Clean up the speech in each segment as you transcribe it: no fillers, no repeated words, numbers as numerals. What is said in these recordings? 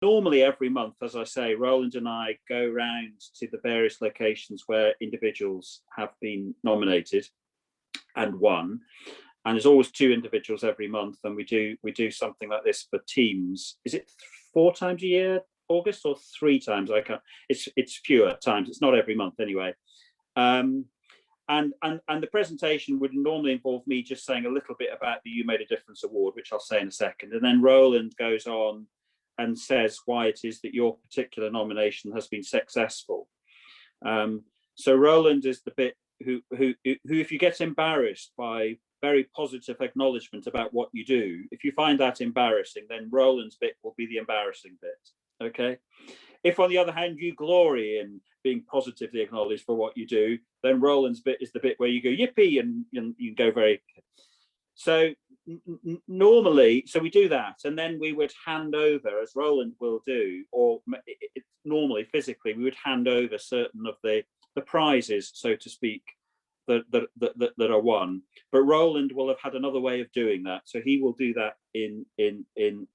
normally every month, as I say, Roland and I go round to the various locations where individuals have been nominated and won. And there's always 2 individuals every month, and we do something like this for teams. Is it 4 times a year, August, or 3 times? I can't. It's fewer times. It's not every month anyway. And the presentation would normally involve me just saying a little bit about the You Made a Difference Award, which I'll say in a second, and then Roland goes on and says why it is that your particular nomination has been successful. So Roland is the bit who, if you get embarrassed by very positive acknowledgement about what you do, if you find that embarrassing, then Roland's bit will be the embarrassing bit. Okay. If, on the other hand, you glory in being positively acknowledged for what you do, then Roland's bit is the bit where you go yippee, and you go very. So normally, so we do that, and then we would hand over, as Roland will do, or normally physically, we would hand over certain of the prizes, so to speak, that are won. But Roland will have had another way of doing that, so he will do that in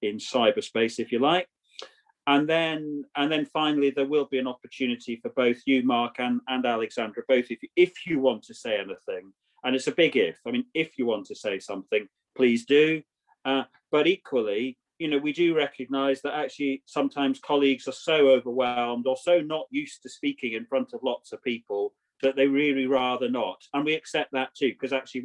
cyberspace, if you like. And then finally, there will be an opportunity for both you, Mark, and Alexandra, both if you want to say anything. And it's a big if. I mean, if you want to say something, please do. But equally, we do recognise that actually sometimes colleagues are so overwhelmed or so not used to speaking in front of lots of people that they really rather not. And we accept that too, because actually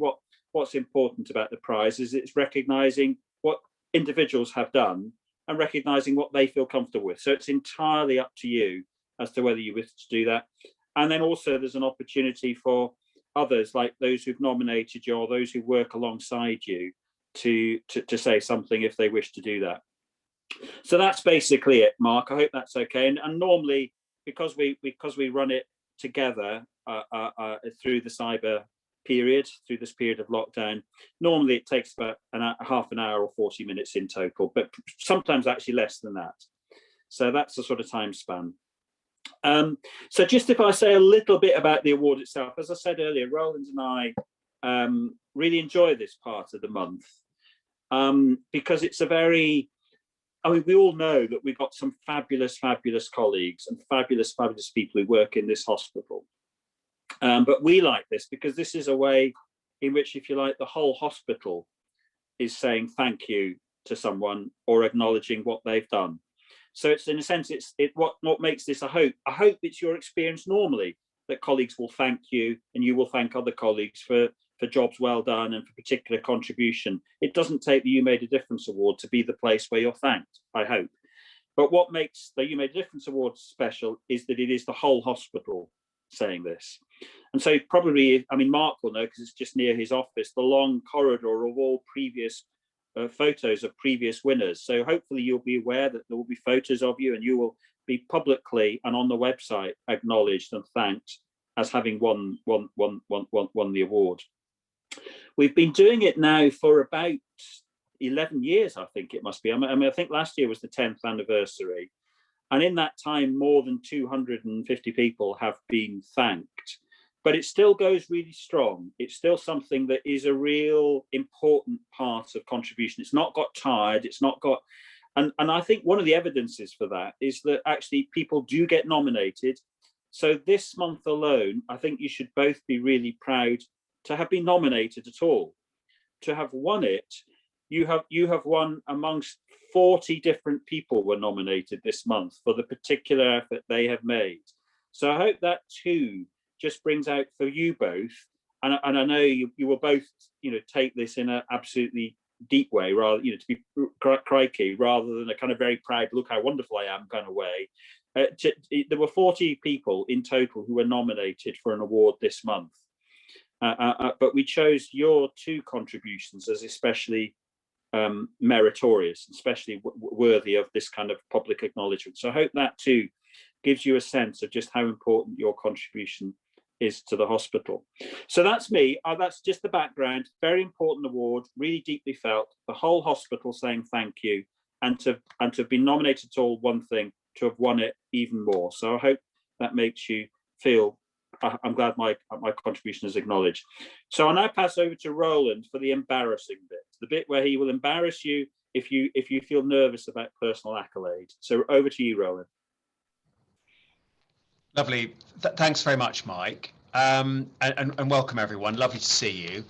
what's important about the prize is it's recognising what individuals have done and recognising what they feel comfortable with. So it's entirely up to you as to whether you wish to do that. And then also there's an opportunity for others, like those who've nominated you or those who work alongside you, to say something if they wish to do that. So that's basically it, Mark. I hope that's okay. And normally, because we run it together through the cyber period, through this period of lockdown, normally it takes about half an hour or 40 minutes in total, but sometimes actually less than that. So that's the sort of time span. So just if I say a little bit about the award itself, as I said earlier, Roland and I really enjoy this part of the month because it's a very, we all know that we've got some fabulous colleagues and fabulous people who work in this hospital. But we like this because this is a way in which, if you like, the whole hospital is saying thank you to someone or acknowledging what they've done. So it's, in a sense, what makes this I hope it's your experience normally that colleagues will thank you and you will thank other colleagues for jobs well done and for particular contribution. It doesn't take the You Made a Difference Award to be the place where you're thanked, I hope. But what makes the You Made a Difference Award special is that it is the whole hospital saying this. And so probably, Mark will know because it's just near his office, the long corridor of all previous photos of previous winners. So hopefully you'll be aware that there will be photos of you and you will be publicly and on the website acknowledged and thanked as having won the award. We've been doing it now for about 11 years, I think it must be. I think last year was the 10th anniversary. And in that time, more than 250 people have been thanked. But it still goes really strong. It's still something that is a real important part of contribution. It's not got tired. It's not got, and I think one of the evidences for that is that actually people do get nominated. So this month alone, I think you should both be really proud to have been nominated at all. To have won it, you have won amongst 40 different people were nominated this month for the particular effort they have made. So I hope that too just brings out for you both, and I know you will both, take this in an absolutely deep way, rather, to be crikey, rather than a kind of very proud, look how wonderful I am kind of way. There were 40 people in total who were nominated for an award this month, but we chose your 2 contributions as especially meritorious, especially worthy of this kind of public acknowledgement. So I hope that too gives you a sense of just how important your contribution is to the hospital. So that's me. That's just the background. Very important award, really deeply felt. The whole hospital saying thank you, and to have been nominated to all one thing, to have won it even more. So I hope that makes you feel. I'm glad my contribution is acknowledged. So I'll now pass over to Roland for the embarrassing bit, the bit where he will embarrass you if you feel nervous about personal accolade. So over to you, Roland. Lovely. Thanks very much, Mike. And welcome everyone. Lovely to see you.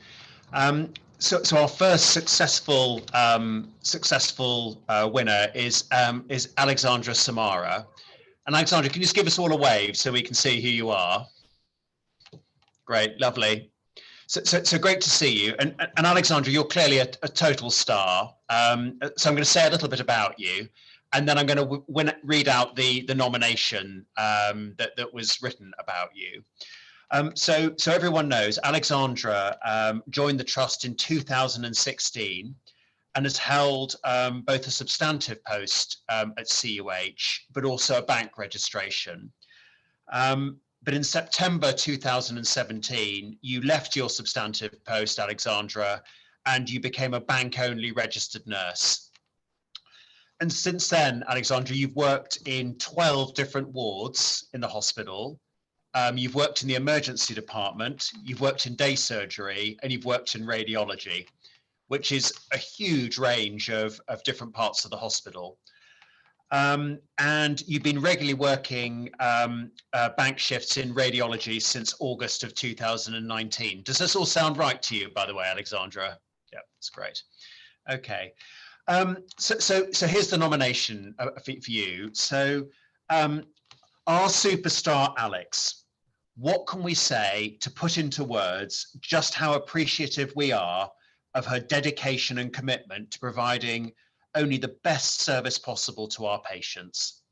So our first successful winner is Alexandra Samara. And Alexandra, can you just give us all a wave so we can see who you are? Great, lovely. So great to see you. And Alexandra, you're clearly a total star. So I'm going to say a little bit about you, and then I'm going to read out the nomination that was written about you. So everyone knows Alexandra joined the Trust in 2016 and has held both a substantive post at CUH, but also a bank registration. But in September 2017, you left your substantive post, Alexandra, and you became a bank-only registered nurse. And since then, Alexandra, you've worked in 12 different wards in the hospital. You've worked in the emergency department, you've worked in day surgery, and you've worked in radiology, which is a huge range of different parts of the hospital. And you've been regularly working bank shifts in radiology since August of 2019. Does this all sound right to you, by the way, Alexandra? Yeah, that's great. Okay. So here's the nomination for you. So our superstar Alex, what can we say to put into words just how appreciative we are of her dedication and commitment to providing only the best service possible to our patients?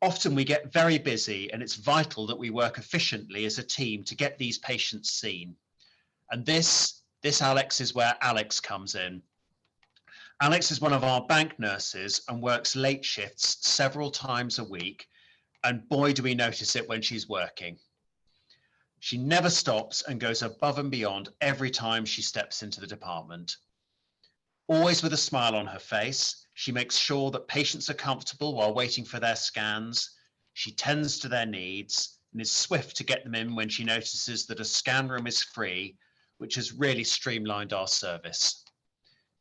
Often we get very busy, and it's vital that we work efficiently as a team to get these patients seen. And this Alex is where Alex comes in. Alex is one of our bank nurses and works late shifts several times a week, and boy, do we notice it when she's working. She never stops and goes above and beyond every time she steps into the department. Always with a smile on her face, she makes sure that patients are comfortable while waiting for their scans. She tends to their needs and is swift to get them in when she notices that a scan room is free, which has really streamlined our service.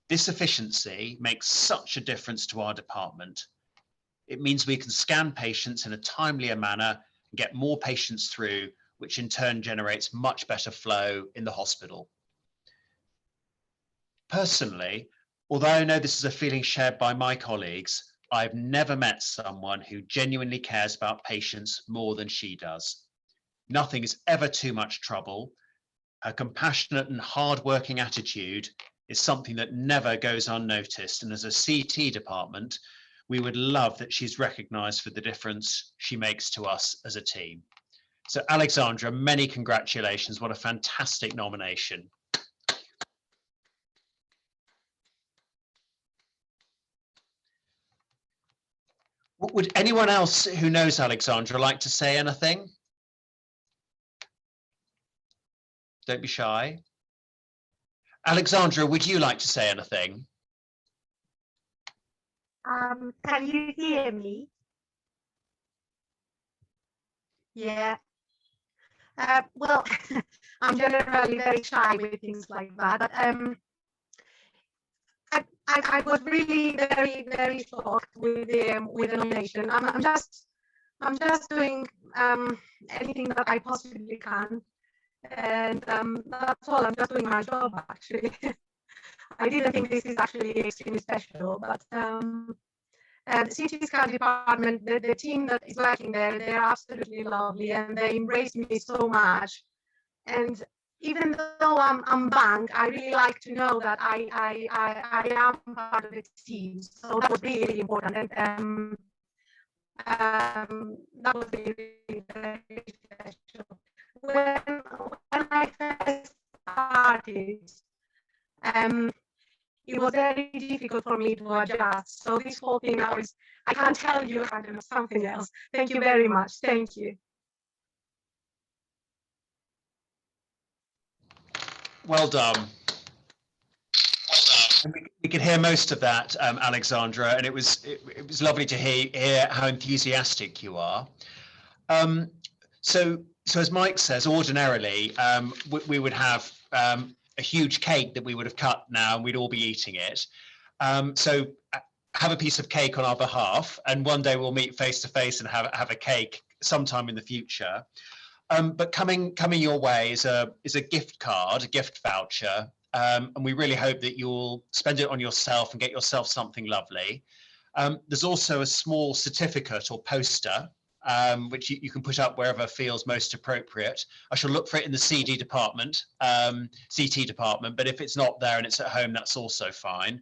This efficiency makes such a difference to our department. It means we can scan patients in a timelier manner and get more patients through, which in turn generates much better flow in the hospital. Personally, although I know this is a feeling shared by my colleagues, I've never met someone who genuinely cares about patients more than she does. Nothing is ever too much trouble. Her compassionate and hard-working attitude is something that never goes unnoticed, and as a CT department, we would love that she's recognised for the difference she makes to us as a team. So Alexandra, many congratulations. What a fantastic nomination. Would anyone else who knows Alexandra like to say anything? Don't be shy. Alexandra, would you like to say anything? Can you hear me? Yeah. Well, I'm generally very shy with things like that, but I was really very shocked with the nomination. I'm just doing anything that I possibly can, and that's all. I'm just doing my job, actually. I didn't think this is actually extremely special, but the CT scan department, the team that is working there, they're absolutely lovely, and they embrace me so much. And even though I'm bank, I really like to know that I am part of the team. So that was really important, and that was really very special. When I first started, it was very difficult for me to adjust. So this whole thing now is, I can't tell you, I don't know, something else. Thank you very much. Thank you. Well done. And we could hear most of that, Alexandra, and it was lovely to hear how enthusiastic you are. So as Mike says, ordinarily we would have a huge cake that we would have cut now, and we'd all be eating it. So have a piece of cake on our behalf, and one day we'll meet face to face and have a cake sometime in the future. But coming your way is a gift card, a gift voucher, and we really hope that you'll spend it on yourself and get yourself something lovely. There's also a small certificate or poster, which you can put up wherever feels most appropriate. I shall look for it in the CD department, CT department, but if it's not there and it's at home, that's also fine.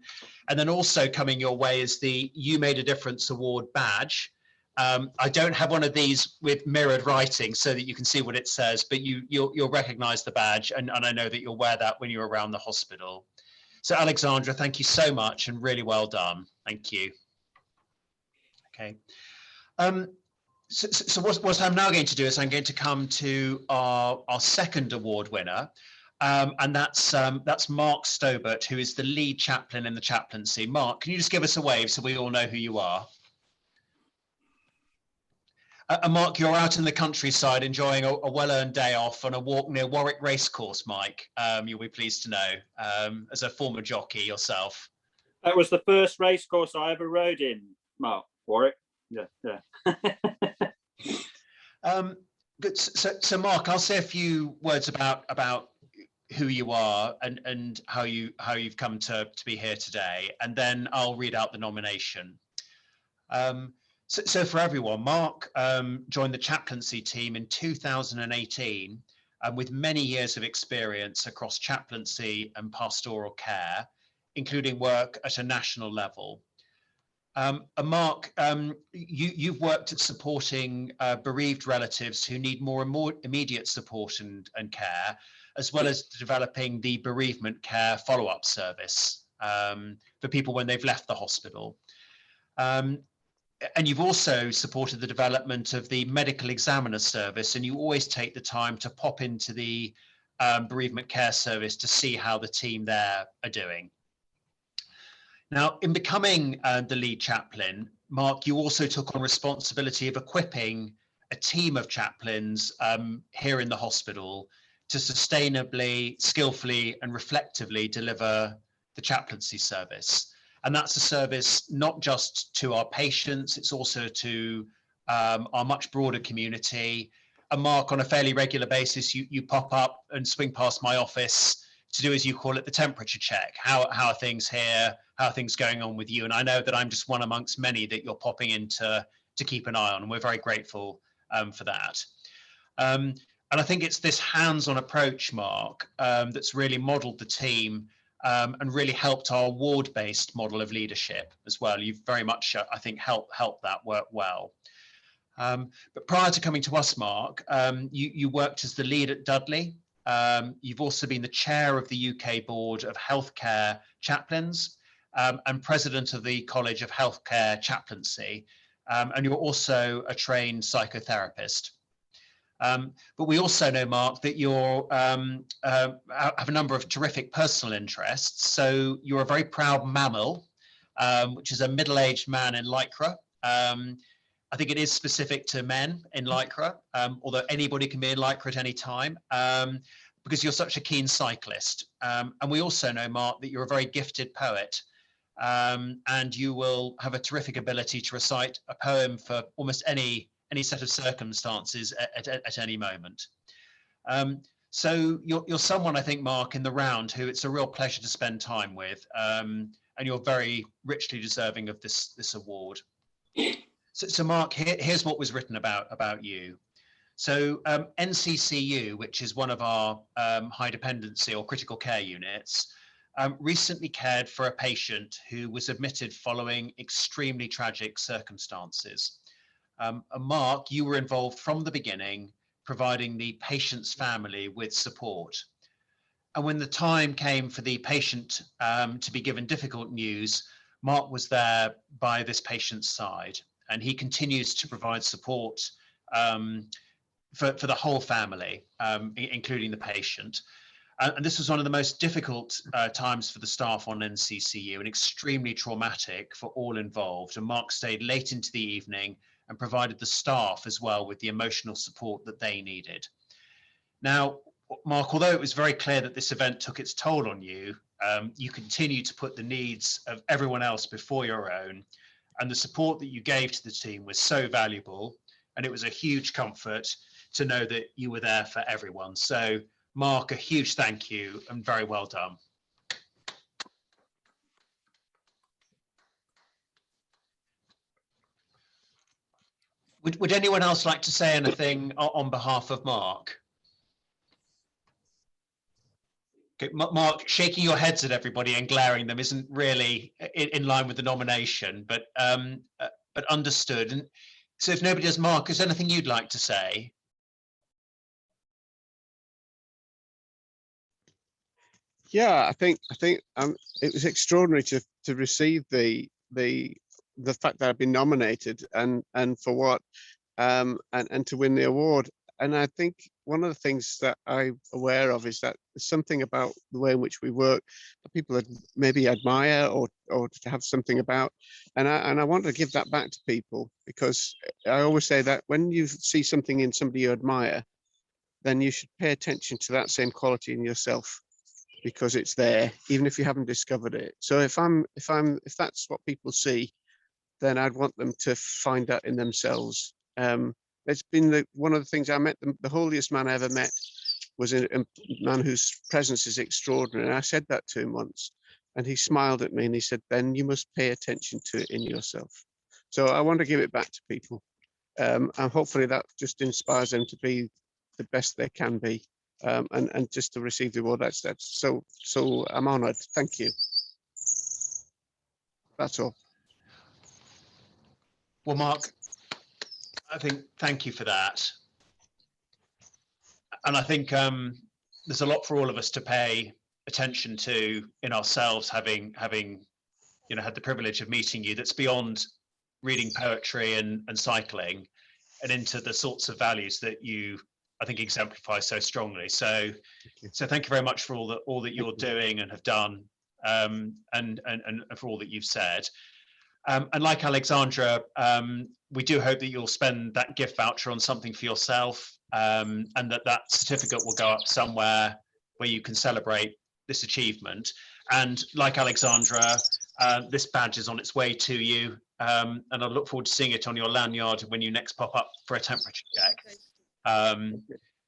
And then also coming your way is the You Made a Difference Award badge. I don't have one of these with mirrored writing so that you can see what it says, but you'll recognize the badge, and I know that you'll wear that when you're around the hospital. So Alexandra, thank you so much and really well done. Thank you. Okay. So what I'm now going to do is I'm going to come to our second award winner, and that's Mark Stobart, who is the lead chaplain in the chaplaincy. Mark, can you just give us a wave so we all know who you are? And Mark, you're out in the countryside enjoying a well-earned day off on a walk near Warwick Racecourse, Mike. You'll be pleased to know, as a former jockey yourself. That was the first racecourse I ever rode in, Mark. Warwick. Yeah. Good. So Mark, I'll say a few words about who you are and how you've come to be here today, and then I'll read out the nomination. So for everyone, Mark joined the chaplaincy team in 2018, with many years of experience across chaplaincy and pastoral care, including work at a national level. And Mark, you've worked at supporting bereaved relatives who need more and more immediate support and care, as well as developing the bereavement care follow-up service for people when they've left the hospital. And you've also supported the development of the medical examiner service, and you always take the time to pop into the bereavement care service to see how the team there are doing. Now, in becoming the lead chaplain, Mark, you also took on responsibility of equipping a team of chaplains here in the hospital to sustainably, skillfully, and reflectively deliver the chaplaincy service. And that's a service not just to our patients, it's also to our much broader community. And Mark, on a fairly regular basis, you pop up and swing past my office to do, as you call it, the temperature check. How are things here? How are things going on with you? And I know that I'm just one amongst many that you're popping in to keep an eye on, and we're very grateful for that. And I think it's this hands-on approach, Mark, that's really modelled the team and really helped our ward-based model of leadership as well. You've very much, I think, helped that work well. But prior to coming to us, Mark, you worked as the lead at Dudley. You've also been the chair of the UK Board of Healthcare Chaplains and president of the College of Healthcare Chaplaincy. And you're also a trained psychotherapist. But we also know, Mark, that you have a number of terrific personal interests. So you're a very proud mammal, which is a middle-aged man in Lycra. I think it is specific to men in Lycra, although anybody can be in Lycra at any time, because you're such a keen cyclist. And we also know, Mark, that you're a very gifted poet, and you will have a terrific ability to recite a poem for almost any set of circumstances at any moment. So you're someone, I think, Mark, in the round who it's a real pleasure to spend time with, and you're very richly deserving of this award. So Mark, here's what was written about you. So NCCU, which is one of our high dependency or critical care units, recently cared for a patient who was admitted following extremely tragic circumstances. And Mark, you were involved from the beginning, providing the patient's family with support. And when the time came for the patient to be given difficult news, Mark was there by this patient's side, and he continues to provide support for the whole family, including the patient. And this was one of the most difficult times for the staff on NCCU and extremely traumatic for all involved. And Mark stayed late into the evening and provided the staff as well with the emotional support that they needed. Now, Mark, although it was very clear that this event took its toll on you, You continue to put the needs of everyone else before your own, and the support that you gave to the team was so valuable, and it was a huge comfort to know that you were there for everyone. So Mark, a huge thank you and very well done. Would anyone else like to say anything on behalf of Mark? Okay, Mark, shaking your heads at everybody and glaring them isn't really in line with the nomination, but understood. And so if nobody does, Mark, is there anything you'd like to say? Yeah, I think it was extraordinary to receive the fact that I've been nominated and for what and to win the award. And I think one of the things that I'm aware of is that there's something about the way in which we work that people maybe admire or to have something about. And I want to give that back to people, because I always say that when you see something in somebody you admire, then you should pay attention to that same quality in yourself, because it's there, even if you haven't discovered it. So if that's what people see, then I'd want them to find that in themselves. It's been one of the things I met. The holiest man I ever met was a man whose presence is extraordinary. And I said that to him once, and he smiled at me and he said, "Ben, you must pay attention to it in yourself." So I want to give it back to people, and hopefully that just inspires them to be the best they can be, and just to receive the award. That's so I'm honoured. Thank you. That's all. Well, Mark, I think thank you for that. And I think there's a lot for all of us to pay attention to in ourselves, having had the privilege of meeting you, that's beyond reading poetry and cycling, and into the sorts of values that you, I think, exemplify so strongly. So thank you very much for all that you're doing and have done, and for all that you've said. And like Alexandra, we do hope that you'll spend that gift voucher on something for yourself, and that certificate will go up somewhere where you can celebrate this achievement. And like Alexandra, this badge is on its way to you, and I look forward to seeing it on your lanyard when you next pop up for a temperature check.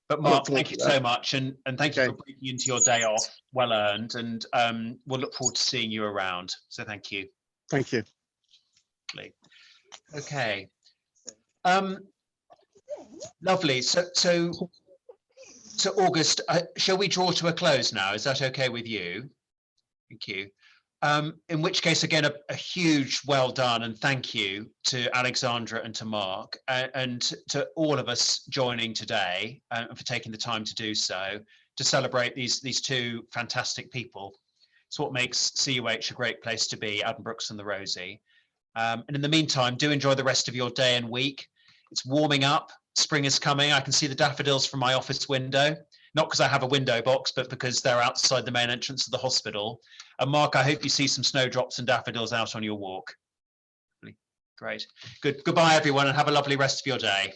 But Mark, thank you so much, and thank you for breaking into your day off, well earned, and we'll look forward to seeing you around. So thank you. Thank you. Okay. Lovely. So August, shall we draw to a close now? Is that okay with you? Thank you. In which case, again, a huge well done and thank you to Alexandra and to Mark, and to all of us joining today, and for taking the time to do so, to celebrate these two fantastic people. It's what makes CUH a great place to be, Addenbrooke's and the Rosie. And in the meantime, do enjoy the rest of your day and week. It's warming up, spring is coming. I can see the daffodils from my office window, not because I have a window box, but because they're outside the main entrance of the hospital. And Mark, I hope you see some snowdrops and daffodils out on your walk. Great. Goodbye, everyone, and have a lovely rest of your day.